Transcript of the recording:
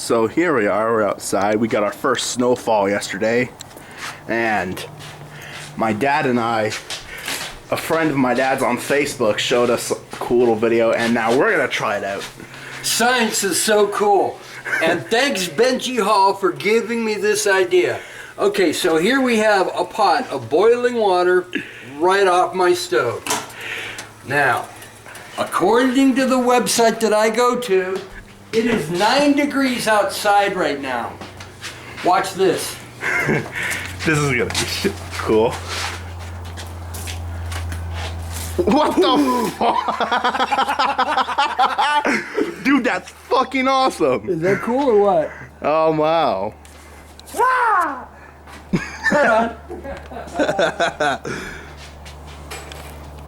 So here we are, we're outside. We got our first snowfall yesterday, and my dad and I, a friend of my dad's on Facebook, showed us a cool little video, and now we're gonna try it out. Science is so cool. And thanks Benji Hall for giving me this idea. Okay, so here we have a pot of boiling water right off my stove. Now, according to the website that I go to, it is 9 degrees outside right now. Watch this. This is gonna be cool. What the fuck? Dude, that's fucking awesome. Is that cool or what? Oh, wow. Hold on.